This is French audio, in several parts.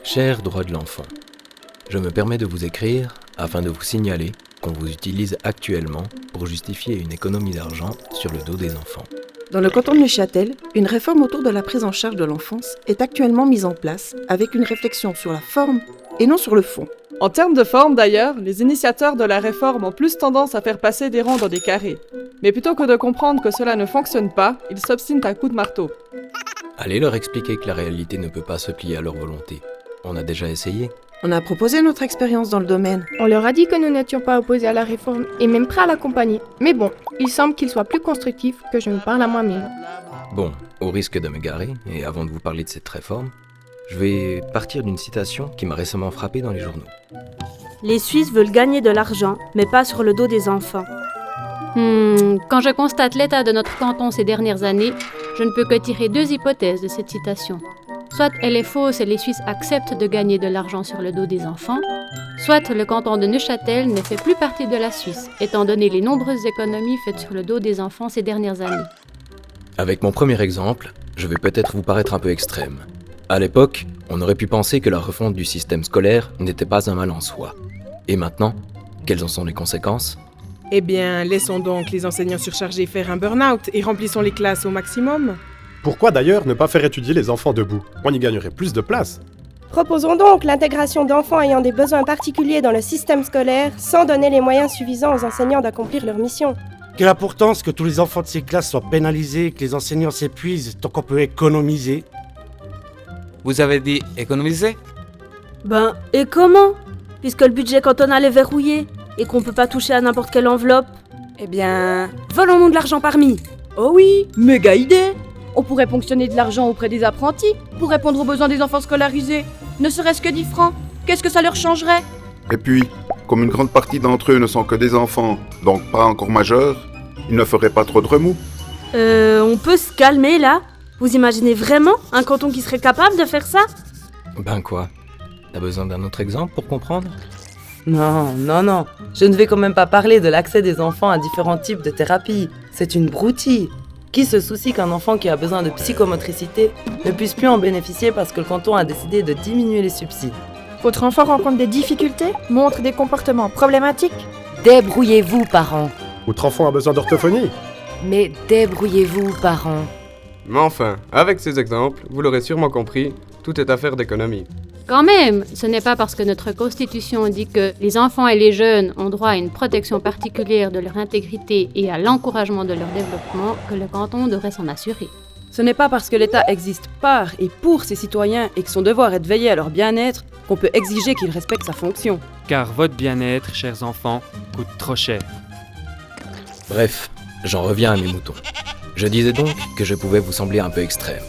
Chers droits de l'enfant, je me permets de vous écrire afin de vous signaler qu'on vous utilise actuellement pour justifier une économie d'argent sur le dos des enfants. Dans le canton de Neuchâtel, une réforme autour de la prise en charge de l'enfance est actuellement mise en place avec une réflexion sur la forme et non sur le fond. En termes de forme d'ailleurs, les initiateurs de la réforme ont plus tendance à faire passer des ronds dans des carrés. Mais plutôt que de comprendre que cela ne fonctionne pas, ils s'obstinent à coups de marteau. Allez leur expliquer que la réalité ne peut pas se plier à leur volonté. On a déjà essayé. On a proposé notre expérience dans le domaine. On leur a dit que nous n'étions pas opposés à la réforme et même prêts à l'accompagner. Mais bon, il semble qu'il soit plus constructif que je me parle à moi-même. Bon, au risque de m'égarer, et avant de vous parler de cette réforme, je vais partir d'une citation qui m'a récemment frappé dans les journaux. Les Suisses veulent gagner de l'argent, mais pas sur le dos des enfants. Quand je constate l'état de notre canton ces dernières années, je ne peux que tirer deux hypothèses de cette citation. Soit elle est fausse et les Suisses acceptent de gagner de l'argent sur le dos des enfants, soit le canton de Neuchâtel ne fait plus partie de la Suisse, étant donné les nombreuses économies faites sur le dos des enfants ces dernières années. Avec mon premier exemple, je vais peut-être vous paraître un peu extrême. À l'époque, on aurait pu penser que la refonte du système scolaire n'était pas un mal en soi. Et maintenant, quelles en sont les conséquences ? Eh bien, laissons donc les enseignants surchargés faire un burn-out et remplissons les classes au maximum. Pourquoi d'ailleurs ne pas faire étudier les enfants debout ? On y gagnerait plus de place. Proposons donc l'intégration d'enfants ayant des besoins particuliers dans le système scolaire sans donner les moyens suffisants aux enseignants d'accomplir leur mission. Quelle importance que tous les enfants de ces classes soient pénalisés, que les enseignants s'épuisent tant qu'on peut économiser. Vous avez dit économiser ? Et comment ? Puisque le budget cantonal est verrouillé et qu'on peut pas toucher à n'importe quelle enveloppe. Eh bien, volons-nous de l'argent parmi. Oh oui, méga idée ! On pourrait ponctionner de l'argent auprès des apprentis pour répondre aux besoins des enfants scolarisés. Ne serait-ce que 10 francs. Qu'est-ce que ça leur changerait ? Et puis, comme une grande partie d'entre eux ne sont que des enfants, donc pas encore majeurs, ils ne feraient pas trop de remous. On peut se calmer là ? Vous imaginez vraiment un canton qui serait capable de faire ça ? Ben quoi ? T'as besoin d'un autre exemple pour comprendre ? Non, je ne vais quand même pas parler de l'accès des enfants à différents types de thérapies. C'est une broutille. Qui se soucie qu'un enfant qui a besoin de psychomotricité ne puisse plus en bénéficier parce que le canton a décidé de diminuer les subsides ? Votre enfant rencontre des difficultés, montre des comportements problématiques. Débrouillez-vous, parents. Votre enfant a besoin d'orthophonie ? Mais débrouillez-vous, parents. Mais enfin, avec ces exemples, vous l'aurez sûrement compris, tout est affaire d'économie. Quand même, ce n'est pas parce que notre Constitution dit que les enfants et les jeunes ont droit à une protection particulière de leur intégrité et à l'encouragement de leur développement que le canton devrait s'en assurer. Ce n'est pas parce que l'État existe par et pour ses citoyens et que son devoir est de veiller à leur bien-être qu'on peut exiger qu'il respecte sa fonction. Car votre bien-être, chers enfants, coûte trop cher. Bref, j'en reviens à mes moutons. Je disais donc que je pouvais vous sembler un peu extrême.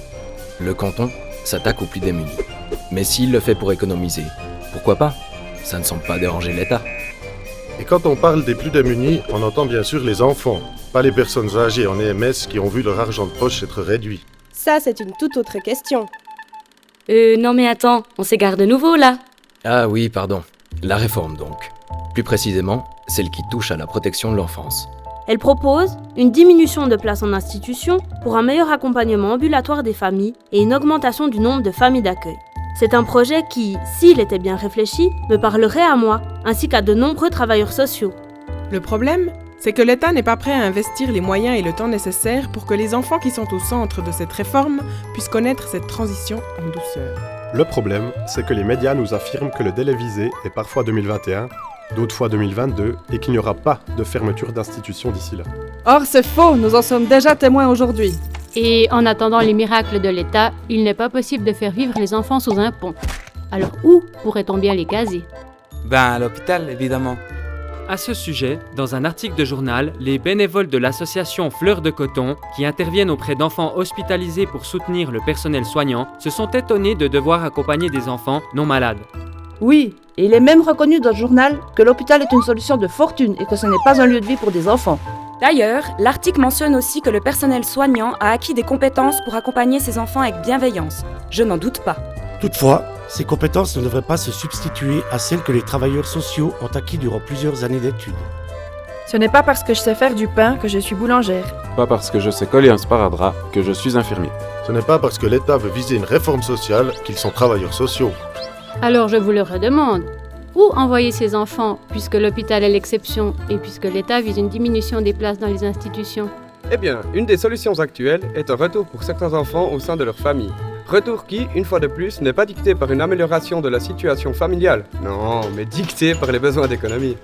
Le canton s'attaque aux plus démunis. Mais s'il le fait pour économiser, pourquoi pas ? Ça ne semble pas déranger l'État. Et quand on parle des plus démunis, on entend bien sûr les enfants, pas les personnes âgées en EMS qui ont vu leur argent de poche être réduit. Ça, c'est une toute autre question. Non mais attends, on s'égare de nouveau là. Ah oui, pardon. La réforme donc. Plus précisément, celle qui touche à la protection de l'enfance. Elle propose une diminution de places en institution pour un meilleur accompagnement ambulatoire des familles et une augmentation du nombre de familles d'accueil. C'est un projet qui, s'il était bien réfléchi, me parlerait à moi, ainsi qu'à de nombreux travailleurs sociaux. Le problème, c'est que l'État n'est pas prêt à investir les moyens et le temps nécessaires pour que les enfants qui sont au centre de cette réforme puissent connaître cette transition en douceur. Le problème, c'est que les médias nous affirment que le délai visé est parfois 2021, d'autres fois 2022, et qu'il n'y aura pas de fermeture d'institution d'ici là. Or, c'est faux, nous en sommes déjà témoins aujourd'hui. Et en attendant les miracles de l'État, il n'est pas possible de faire vivre les enfants sous un pont. Alors où pourrait-on bien les caser ? À l'hôpital, évidemment. À ce sujet, dans un article de journal, les bénévoles de l'association Fleurs de Coton, qui interviennent auprès d'enfants hospitalisés pour soutenir le personnel soignant, se sont étonnés de devoir accompagner des enfants non malades. Oui, et il est même reconnu dans le journal que l'hôpital est une solution de fortune et que ce n'est pas un lieu de vie pour des enfants. D'ailleurs, l'article mentionne aussi que le personnel soignant a acquis des compétences pour accompagner ses enfants avec bienveillance. Je n'en doute pas. Toutefois, ces compétences ne devraient pas se substituer à celles que les travailleurs sociaux ont acquis durant plusieurs années d'études. Ce n'est pas parce que je sais faire du pain que je suis boulangère. Pas parce que je sais coller un sparadrap que je suis infirmier. Ce n'est pas parce que l'État veut viser une réforme sociale qu'ils sont travailleurs sociaux. Alors je vous le redemande. Où envoyer ces enfants, puisque l'hôpital est l'exception et puisque l'État vise une diminution des places dans les institutions? Eh bien, une des solutions actuelles est un retour pour certains enfants au sein de leur famille. Retour qui, une fois de plus, n'est pas dicté par une amélioration de la situation familiale. Non, mais dicté par les besoins d'économie.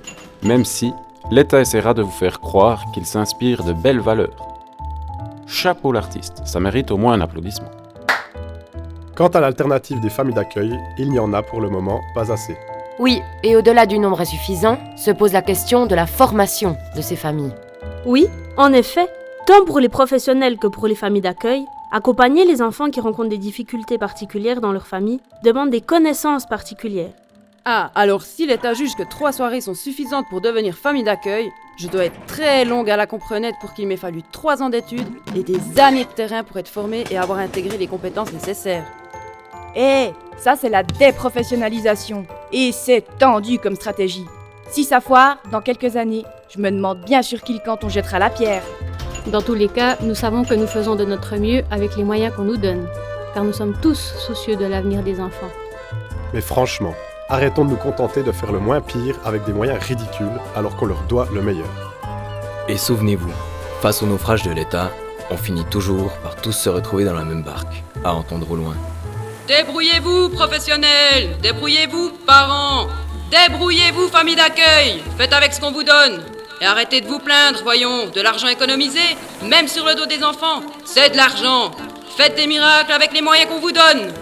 Même si, l'État essaiera de vous faire croire qu'il s'inspire de belles valeurs. Chapeau l'artiste, ça mérite au moins un applaudissement. Quant à l'alternative des familles d'accueil, il n'y en a pour le moment pas assez. Oui, et au-delà du nombre insuffisant, se pose la question de la formation de ces familles. Oui, en effet, tant pour les professionnels que pour les familles d'accueil, accompagner les enfants qui rencontrent des difficultés particulières dans leur famille demande des connaissances particulières. Ah, alors si l'État juge que 3 soirées sont suffisantes pour devenir famille d'accueil, je dois être très longue à la comprenette pour qu'il m'ait fallu 3 ans d'études et des années de terrain pour être formée et avoir intégré les compétences nécessaires. Ça c'est la déprofessionnalisation. Et c'est tendu comme stratégie. Si ça foire, dans quelques années, je me demande bien sur qui le canton jettera la pierre. Dans tous les cas, nous savons que nous faisons de notre mieux avec les moyens qu'on nous donne, car nous sommes tous soucieux de l'avenir des enfants. Mais franchement, arrêtons de nous contenter de faire le moins pire avec des moyens ridicules alors qu'on leur doit le meilleur. Et souvenez-vous, face au naufrage de l'État, on finit toujours par tous se retrouver dans la même barque, à entendre au loin. Débrouillez-vous, professionnels! Débrouillez-vous, parents! Débrouillez-vous, famille d'accueil! Faites avec ce qu'on vous donne! Et arrêtez de vous plaindre, voyons, de l'argent économisé, même sur le dos des enfants, c'est de l'argent! Faites des miracles avec les moyens qu'on vous donne!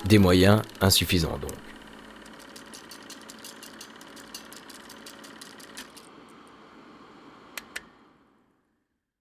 Des moyens insuffisants donc.